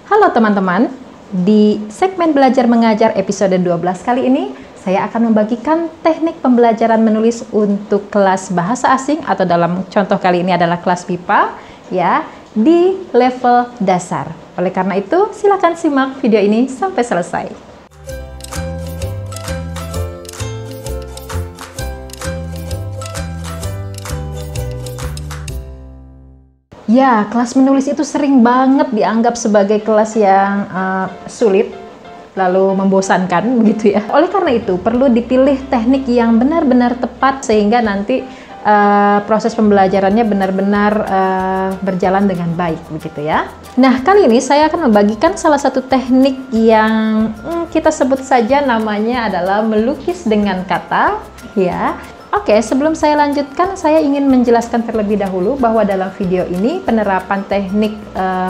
Halo teman-teman, di segmen Belajar Mengajar episode 12 kali ini, saya akan membagikan teknik pembelajaran menulis untuk kelas bahasa asing atau dalam contoh kali ini adalah kelas MIPA, ya, di level dasar. Oleh karena itu, silakan simak video ini sampai selesai. Ya, kelas menulis itu sering banget dianggap sebagai kelas yang sulit, lalu membosankan begitu ya. Oleh karena itu, perlu dipilih teknik yang benar-benar tepat sehingga nanti proses pembelajarannya benar-benar berjalan dengan baik begitu ya. Nah, kali ini saya akan membagikan salah satu teknik yang kita sebut saja namanya adalah melukis dengan kata, ya. Oke, sebelum saya lanjutkan, saya ingin menjelaskan terlebih dahulu bahwa dalam video ini penerapan teknik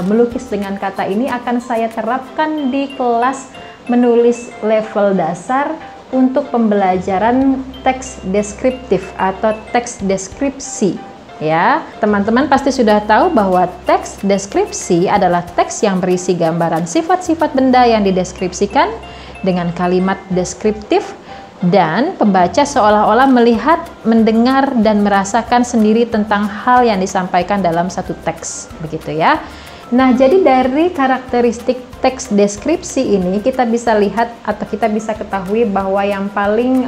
melukis dengan kata ini akan saya terapkan di kelas menulis level dasar untuk pembelajaran teks deskriptif atau teks deskripsi. Ya, teman-teman pasti sudah tahu bahwa teks deskripsi adalah teks yang berisi gambaran sifat-sifat benda yang dideskripsikan dengan kalimat deskriptif, dan pembaca seolah-olah melihat, mendengar, dan merasakan sendiri tentang hal yang disampaikan dalam satu teks, begitu ya. Nah, jadi dari karakteristik teks deskripsi ini kita bisa lihat atau kita bisa ketahui bahwa yang paling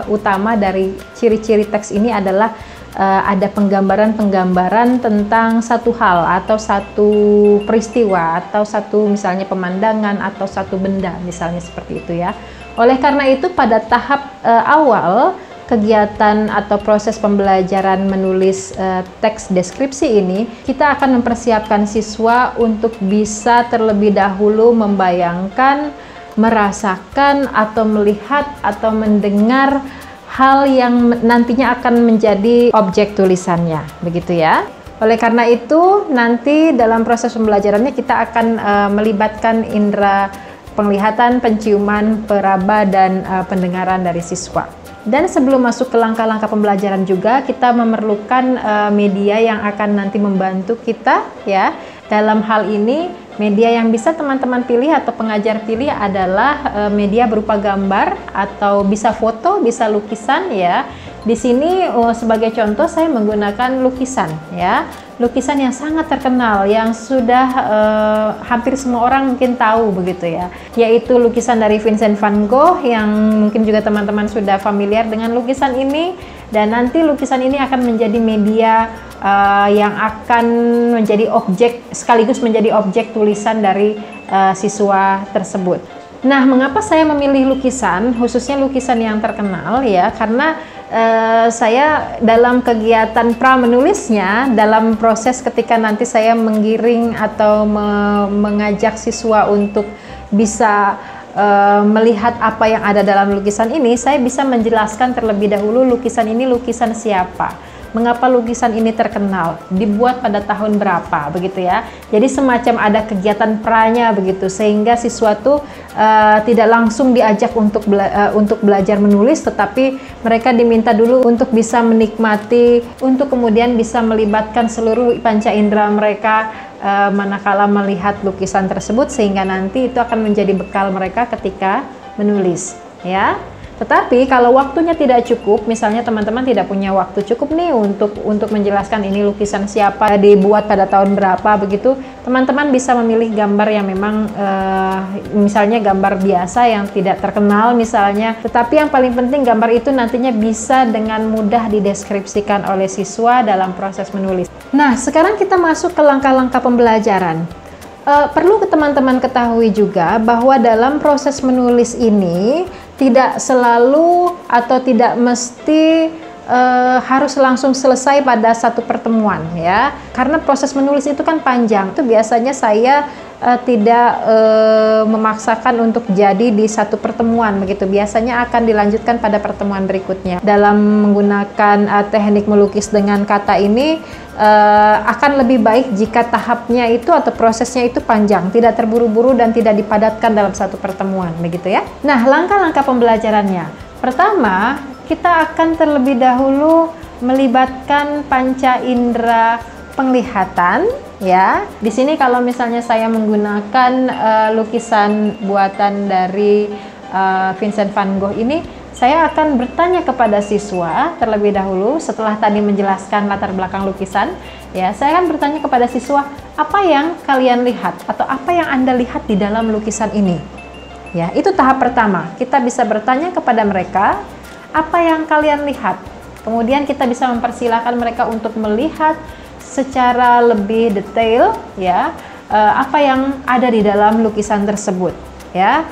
utama dari ciri-ciri teks ini adalah ada penggambaran-penggambaran tentang satu hal atau satu peristiwa atau satu misalnya pemandangan atau satu benda, misalnya seperti itu ya. Oleh karena itu, pada tahap awal kegiatan atau proses pembelajaran menulis teks deskripsi ini, kita akan mempersiapkan siswa untuk bisa terlebih dahulu membayangkan, merasakan, atau melihat, atau mendengar hal yang nantinya akan menjadi objek tulisannya, begitu ya. Oleh karena itu, nanti dalam proses pembelajarannya kita akan melibatkan indera penglihatan, penciuman, peraba, dan pendengaran dari siswa. Dan sebelum masuk ke langkah-langkah pembelajaran juga, kita memerlukan media yang akan nanti membantu kita ya. Dalam hal ini, media yang bisa teman-teman pilih atau pengajar pilih adalah media berupa gambar atau bisa foto, bisa lukisan ya. Di sini sebagai contoh saya menggunakan lukisan ya. Lukisan yang sangat terkenal yang sudah hampir semua orang mungkin tahu begitu ya, yaitu lukisan dari Vincent van Gogh yang mungkin juga teman-teman sudah familiar dengan lukisan ini, dan nanti lukisan ini akan menjadi media yang akan menjadi objek sekaligus menjadi objek tulisan dari siswa tersebut. Nah, mengapa saya memilih lukisan, khususnya lukisan yang terkenal ya, karena saya dalam kegiatan pra menulisnya, dalam proses ketika nanti saya menggiring atau mengajak siswa untuk bisa melihat apa yang ada dalam lukisan ini, saya bisa menjelaskan terlebih dahulu lukisan ini lukisan siapa. Mengapa lukisan ini terkenal, dibuat pada tahun berapa, begitu ya. Jadi semacam ada kegiatan pranya begitu, sehingga siswa tuh tidak langsung diajak untuk belajar menulis, tetapi mereka diminta dulu untuk bisa menikmati, untuk kemudian bisa melibatkan seluruh panca indera mereka manakala melihat lukisan tersebut, sehingga nanti itu akan menjadi bekal mereka ketika menulis, ya. Tetapi kalau waktunya tidak cukup, misalnya teman-teman tidak punya waktu cukup nih untuk menjelaskan ini lukisan siapa, dibuat pada tahun berapa begitu, teman-teman bisa memilih gambar yang memang misalnya gambar biasa yang tidak terkenal misalnya, tetapi yang paling penting gambar itu nantinya bisa dengan mudah dideskripsikan oleh siswa dalam proses menulis. Nah, sekarang kita masuk ke langkah-langkah pembelajaran. Perlu teman-teman ketahui juga bahwa dalam proses menulis ini tidak selalu atau tidak mesti harus langsung selesai pada satu pertemuan ya, karena proses menulis itu kan panjang. Itu biasanya saya tidak memaksakan untuk jadi di satu pertemuan begitu, biasanya akan dilanjutkan pada pertemuan berikutnya. Dalam menggunakan teknik melukis dengan kata ini akan lebih baik jika tahapnya itu atau prosesnya itu panjang, tidak terburu-buru dan tidak dipadatkan dalam satu pertemuan begitu ya. Nah, langkah-langkah pembelajarannya. Pertama, kita akan terlebih dahulu melibatkan panca indera penglihatan ya. Di sini kalau misalnya saya menggunakan lukisan buatan dari Vincent van Gogh ini, saya akan bertanya kepada siswa terlebih dahulu setelah tadi menjelaskan latar belakang lukisan. Ya, saya akan bertanya kepada siswa, apa yang kalian lihat atau apa yang Anda lihat di dalam lukisan ini? Ya, itu tahap pertama. Kita bisa bertanya kepada mereka, apa yang kalian lihat? Kemudian kita bisa mempersilahkan mereka untuk melihat secara lebih detail, ya, apa yang ada di dalam lukisan tersebut, ya.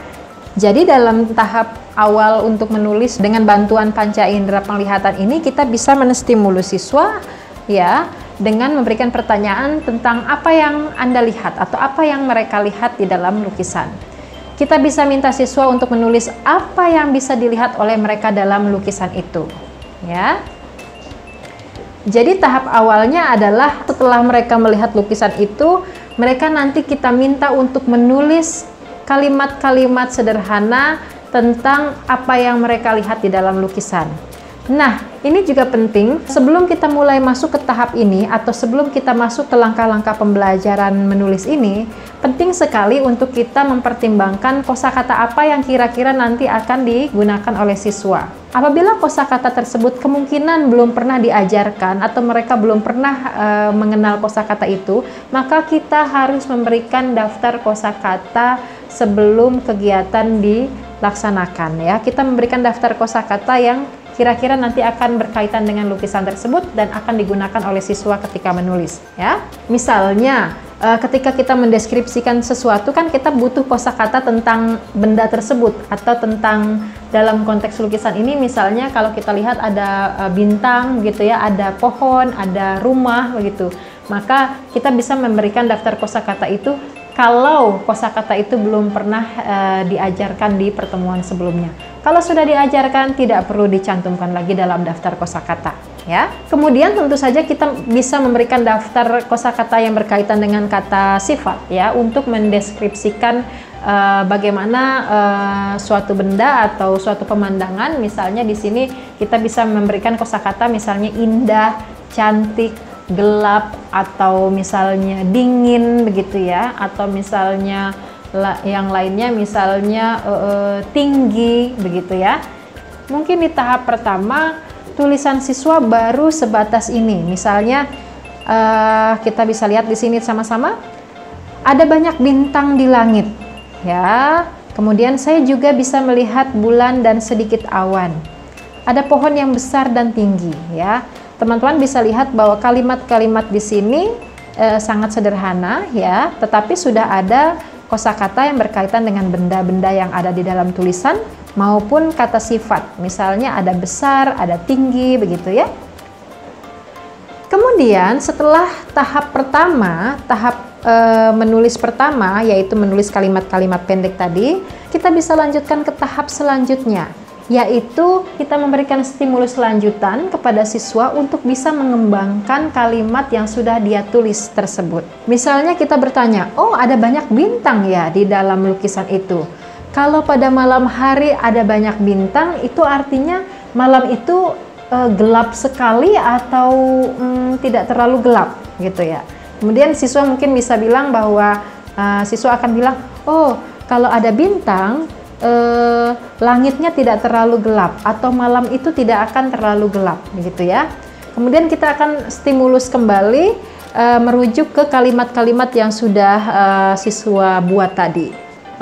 Jadi dalam tahap awal untuk menulis dengan bantuan panca indera penglihatan ini, kita bisa menstimulus siswa, ya, dengan memberikan pertanyaan tentang apa yang Anda lihat atau apa yang mereka lihat di dalam lukisan. Kita bisa minta siswa untuk menulis apa yang bisa dilihat oleh mereka dalam lukisan itu, ya. Jadi tahap awalnya adalah setelah mereka melihat lukisan itu, mereka nanti kita minta untuk menulis kalimat-kalimat sederhana tentang apa yang mereka lihat di dalam lukisan. Nah, ini juga penting sebelum kita mulai masuk ke tahap ini atau sebelum kita masuk ke langkah-langkah pembelajaran menulis ini, penting sekali untuk kita mempertimbangkan kosakata apa yang kira-kira nanti akan digunakan oleh siswa. Apabila kosakata tersebut kemungkinan belum pernah diajarkan atau mereka belum pernah mengenal kosakata itu, maka kita harus memberikan daftar kosakata sebelum kegiatan dilaksanakan, ya. Kita memberikan daftar kosakata yang kira-kira nanti akan berkaitan dengan lukisan tersebut dan akan digunakan oleh siswa ketika menulis, ya. Misalnya ketika kita mendeskripsikan sesuatu kan kita butuh kosakata tentang benda tersebut atau tentang dalam konteks lukisan ini, misalnya kalau kita lihat ada bintang gitu ya, ada pohon, ada rumah begitu. Maka kita bisa memberikan daftar kosakata itu kalau kosakata itu belum pernah diajarkan di pertemuan sebelumnya. Kalau sudah diajarkan, tidak perlu dicantumkan lagi dalam daftar kosakata, ya. Kemudian tentu saja kita bisa memberikan daftar kosakata yang berkaitan dengan kata sifat, ya, untuk mendeskripsikan bagaimana suatu benda atau suatu pemandangan. Misalnya di sini kita bisa memberikan kosakata misalnya indah, cantik, gelap, atau misalnya dingin begitu ya, atau misalnya yang lainnya misalnya tinggi begitu ya. Mungkin di tahap pertama tulisan siswa baru sebatas ini. Misalnya kita bisa lihat di sini sama-sama ada banyak bintang di langit ya. Kemudian saya juga bisa melihat bulan dan sedikit awan. Ada pohon yang besar dan tinggi ya. Teman-teman bisa lihat bahwa kalimat-kalimat di sini sangat sederhana ya, tetapi sudah ada kosakata yang berkaitan dengan benda-benda yang ada di dalam tulisan maupun kata sifat. Misalnya ada besar, ada tinggi begitu ya. Kemudian setelah tahap pertama, tahap menulis pertama yaitu menulis kalimat-kalimat pendek tadi, kita bisa lanjutkan ke tahap selanjutnya, yaitu kita memberikan stimulus lanjutan kepada siswa untuk bisa mengembangkan kalimat yang sudah dia tulis tersebut. Misalnya kita bertanya, oh ada banyak bintang ya di dalam lukisan itu. Kalau pada malam hari ada banyak bintang, itu artinya malam itu gelap sekali atau tidak terlalu gelap gitu ya. Kemudian siswa mungkin bisa bilang bahwa siswa akan bilang, oh kalau ada bintang, langitnya tidak terlalu gelap atau malam itu tidak akan terlalu gelap begitu ya. Kemudian kita akan stimulus kembali merujuk ke kalimat-kalimat yang sudah siswa buat tadi.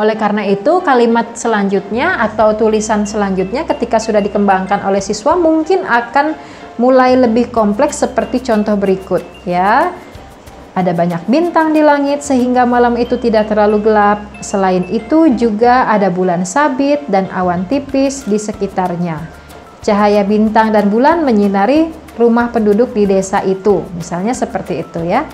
Oleh karena itu kalimat selanjutnya atau tulisan selanjutnya ketika sudah dikembangkan oleh siswa mungkin akan mulai lebih kompleks seperti contoh berikut ya. Ada banyak bintang di langit sehingga malam itu tidak terlalu gelap. Selain itu juga ada bulan sabit dan awan tipis di sekitarnya. Cahaya bintang dan bulan menyinari rumah penduduk di desa itu. Misalnya seperti itu ya.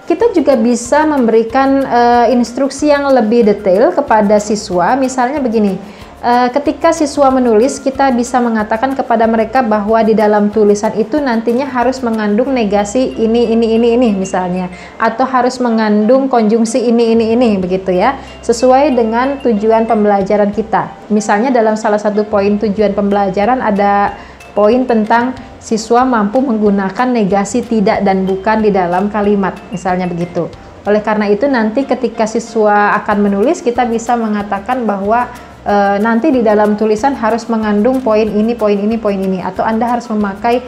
Kita juga bisa memberikan instruksi yang lebih detail kepada siswa. Misalnya begini, ketika siswa menulis, kita bisa mengatakan kepada mereka bahwa di dalam tulisan itu nantinya harus mengandung negasi ini misalnya, atau harus mengandung konjungsi ini begitu ya, sesuai dengan tujuan pembelajaran kita. Misalnya dalam salah satu poin tujuan pembelajaran ada poin tentang siswa mampu menggunakan negasi tidak dan bukan di dalam kalimat, misalnya begitu. Oleh karena itu nanti ketika siswa akan menulis, kita bisa mengatakan bahwa nanti di dalam tulisan harus mengandung poin ini, poin ini, poin ini, atau Anda harus memakai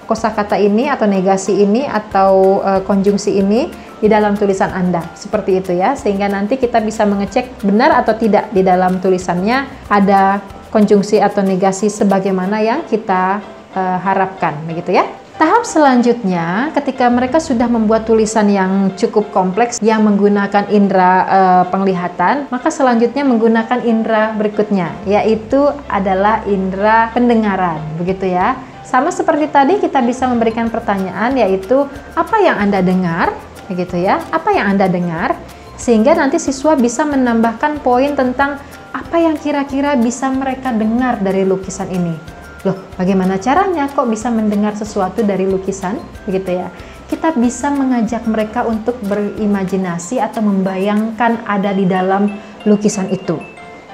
kosakata ini atau negasi ini atau konjungsi ini di dalam tulisan Anda, seperti itu ya, sehingga nanti kita bisa mengecek benar atau tidak di dalam tulisannya ada konjungsi atau negasi sebagaimana yang kita harapkan, begitu ya. Tahap selanjutnya, ketika mereka sudah membuat tulisan yang cukup kompleks yang menggunakan indera penglihatan, maka selanjutnya menggunakan indera berikutnya, yaitu adalah indera pendengaran, begitu ya. Sama seperti tadi, kita bisa memberikan pertanyaan, yaitu apa yang Anda dengar, begitu ya, apa yang Anda dengar, sehingga nanti siswa bisa menambahkan poin tentang apa yang kira-kira bisa mereka dengar dari lukisan ini. Loh, bagaimana caranya kok bisa mendengar sesuatu dari lukisan, begitu ya? Kita bisa mengajak mereka untuk berimajinasi atau membayangkan ada di dalam lukisan itu,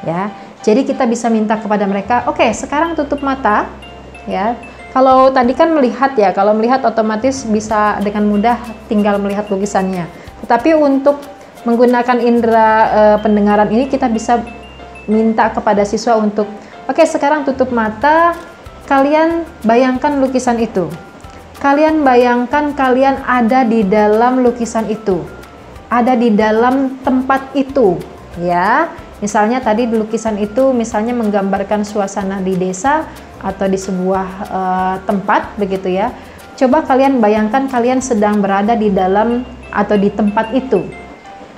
ya. Jadi kita bisa minta kepada mereka, oke, sekarang tutup mata, ya. Kalau tadi kan melihat ya, kalau melihat otomatis bisa dengan mudah tinggal melihat lukisannya. Tetapi untuk menggunakan indera pendengaran ini, kita bisa minta kepada siswa untuk, oke, sekarang tutup mata. Kalian bayangkan lukisan itu. Kalian bayangkan kalian ada di dalam lukisan itu. Ada di dalam tempat itu, ya. Misalnya tadi di lukisan itu misalnya menggambarkan suasana di desa atau di sebuah tempat, begitu ya. Coba kalian bayangkan kalian sedang berada di dalam atau di tempat itu.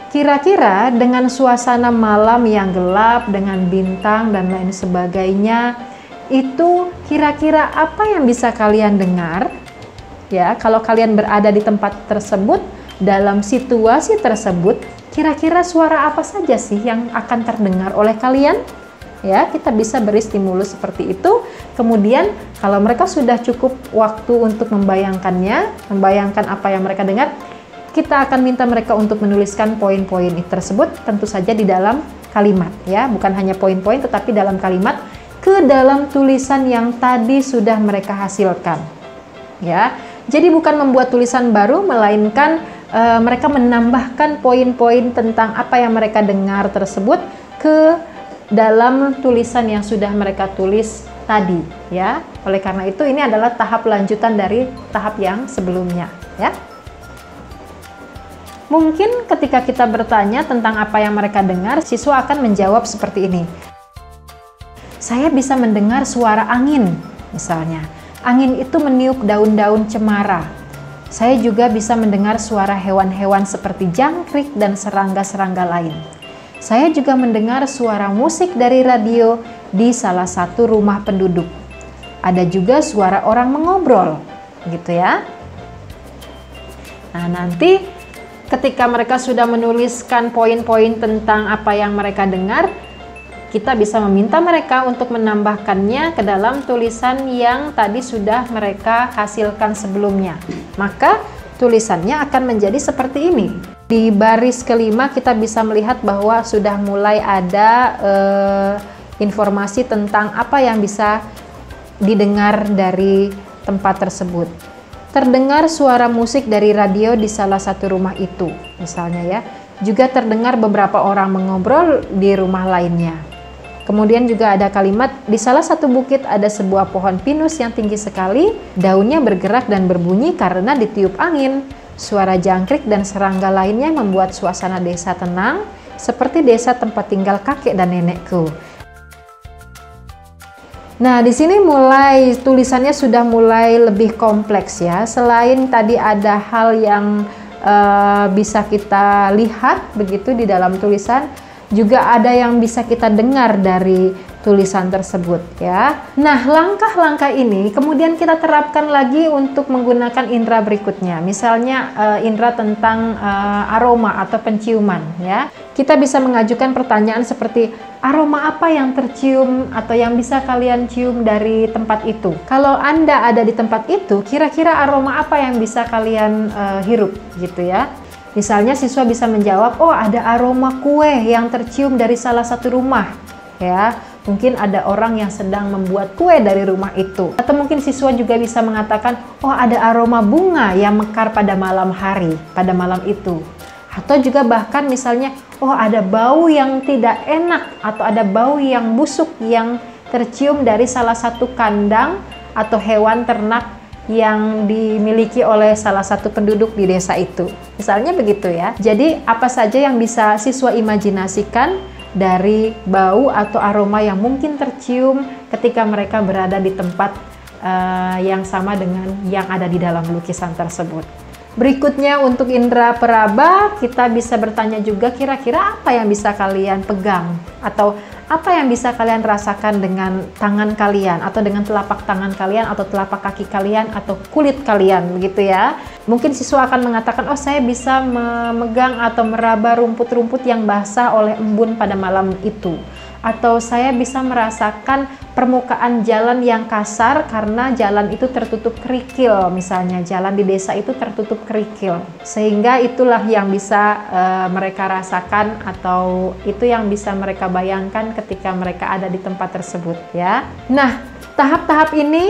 Kira-kira dengan suasana malam yang gelap dengan bintang dan lain sebagainya, itu kira-kira apa yang bisa kalian dengar, ya, kalau kalian berada di tempat tersebut, dalam situasi tersebut, kira-kira suara apa saja sih yang akan terdengar oleh kalian? Ya, kita bisa beri stimulus seperti itu. Kemudian kalau mereka sudah cukup waktu untuk membayangkannya, membayangkan apa yang mereka dengar, kita akan minta mereka untuk menuliskan poin-poin tersebut, tentu saja di dalam kalimat, ya, bukan hanya poin-poin tetapi dalam kalimat, ke dalam tulisan yang tadi sudah mereka hasilkan, ya. Jadi bukan membuat tulisan baru, melainkan mereka menambahkan poin-poin tentang apa yang mereka dengar tersebut ke dalam tulisan yang sudah mereka tulis tadi, ya. Oleh karena itu ini adalah tahap lanjutan dari tahap yang sebelumnya, ya. Mungkin ketika kita bertanya tentang apa yang mereka dengar, siswa akan menjawab seperti ini. Saya bisa mendengar suara angin, misalnya. Angin itu meniup daun-daun cemara. Saya juga bisa mendengar suara hewan-hewan seperti jangkrik dan serangga-serangga lain. Saya juga mendengar suara musik dari radio di salah satu rumah penduduk. Ada juga suara orang mengobrol, gitu ya. Nah, nanti ketika mereka sudah menuliskan poin-poin tentang apa yang mereka dengar, kita bisa meminta mereka untuk menambahkannya ke dalam tulisan yang tadi sudah mereka hasilkan sebelumnya. Maka tulisannya akan menjadi seperti ini. Di baris kelima kita bisa melihat bahwa sudah mulai ada informasi tentang apa yang bisa didengar dari tempat tersebut. Terdengar suara musik dari radio di salah satu rumah itu, misalnya ya. Juga terdengar beberapa orang mengobrol di rumah lainnya. Kemudian juga ada kalimat, di salah satu bukit ada sebuah pohon pinus yang tinggi sekali, daunnya bergerak dan berbunyi karena ditiup angin. Suara jangkrik dan serangga lainnya membuat suasana desa tenang, seperti desa tempat tinggal kakek dan nenekku. Nah, di sini mulai tulisannya sudah mulai lebih kompleks ya. Selain tadi ada hal yang bisa kita lihat begitu di dalam tulisan, juga ada yang bisa kita dengar dari tulisan tersebut ya. Nah, langkah-langkah ini kemudian kita terapkan lagi untuk menggunakan indera berikutnya. Misalnya indera tentang aroma atau penciuman ya. Kita bisa mengajukan pertanyaan seperti aroma apa yang tercium atau yang bisa kalian cium dari tempat itu. Kalau Anda ada di tempat itu, kira-kira aroma apa yang bisa kalian hirup gitu ya. Misalnya siswa bisa menjawab, oh ada aroma kue yang tercium dari salah satu rumah ya. mungkin ada orang yang sedang membuat kue dari rumah itu. Atau mungkin siswa juga bisa mengatakan, oh ada aroma bunga yang mekar pada malam hari, pada malam itu. Atau juga bahkan misalnya, oh ada bau yang tidak enak atau ada bau yang busuk yang tercium dari salah satu kandang atau hewan ternak yang dimiliki oleh salah satu penduduk di desa itu. Misalnya begitu ya. Jadi apa saja yang bisa siswa imajinasikan dari bau atau aroma yang mungkin tercium ketika mereka berada di tempat yang sama dengan yang ada di dalam lukisan tersebut. Berikutnya untuk indera peraba, kita bisa bertanya juga kira-kira apa yang bisa kalian pegang atau apa yang bisa kalian rasakan dengan tangan kalian atau dengan telapak tangan kalian atau telapak kaki kalian atau kulit kalian begitu ya. Mungkin siswa akan mengatakan, oh saya bisa memegang atau meraba rumput-rumput yang basah oleh embun pada malam itu. Atau saya bisa merasakan permukaan jalan yang kasar karena jalan itu tertutup kerikil, misalnya jalan di desa itu tertutup kerikil, sehingga itulah yang bisa mereka rasakan atau itu yang bisa mereka bayangkan ketika mereka ada di tempat tersebut ya. Nah, tahap-tahap ini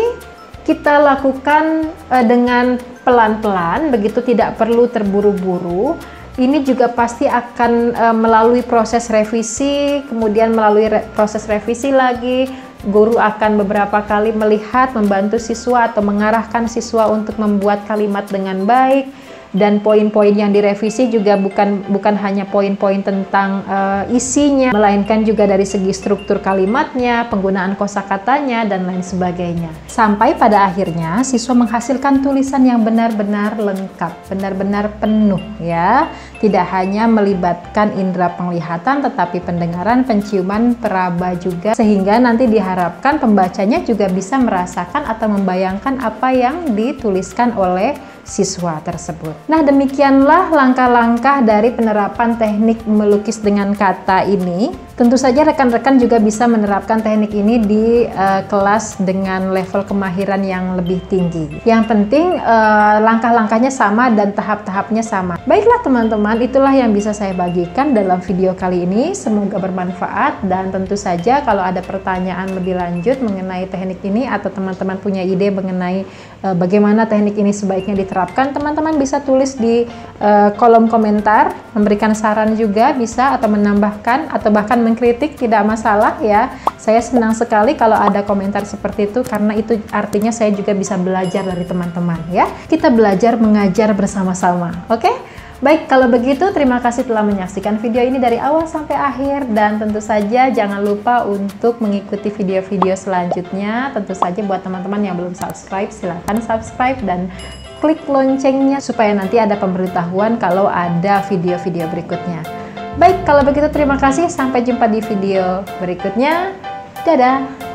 kita lakukan dengan pelan-pelan, begitu, tidak perlu terburu-buru. Ini juga pasti akan melalui proses revisi, kemudian melalui proses revisi lagi. Guru akan beberapa kali melihat, membantu siswa atau mengarahkan siswa untuk membuat kalimat dengan baik. Dan poin-poin yang direvisi juga bukan hanya poin-poin tentang isinya, melainkan juga dari segi struktur kalimatnya, penggunaan kosakatanya, dan lain sebagainya. Sampai pada akhirnya siswa menghasilkan tulisan yang benar-benar lengkap, benar-benar penuh ya. Tidak hanya melibatkan indera penglihatan, tetapi pendengaran, penciuman, peraba juga, sehingga nanti diharapkan pembacanya juga bisa merasakan atau membayangkan apa yang dituliskan oleh siswa tersebut. Nah, demikianlah langkah-langkah dari penerapan teknik melukis dengan kata ini. Tentu saja rekan-rekan juga bisa menerapkan teknik ini di kelas dengan level kemahiran yang lebih tinggi. Yang penting langkah-langkahnya sama dan tahap-tahapnya sama. Baiklah teman-teman, itulah yang bisa saya bagikan dalam video kali ini. Semoga bermanfaat, dan tentu saja kalau ada pertanyaan lebih lanjut mengenai teknik ini atau teman-teman punya ide mengenai bagaimana teknik ini sebaiknya diterapkan, teman-teman bisa tulis di kolom komentar, memberikan saran juga bisa, atau menambahkan atau bahkan mengkritik, tidak masalah ya. Saya senang sekali kalau ada komentar seperti itu, karena itu artinya saya juga bisa belajar dari teman-teman ya. Kita belajar mengajar bersama-sama. Oke? Baik, kalau begitu terima kasih telah menyaksikan video ini dari awal sampai akhir, dan tentu saja jangan lupa untuk mengikuti video-video selanjutnya. Tentu saja buat teman-teman yang belum subscribe, silahkan subscribe dan klik loncengnya supaya nanti ada pemberitahuan kalau ada video-video berikutnya. Baik, kalau begitu terima kasih. Sampai jumpa di video berikutnya. Dadah!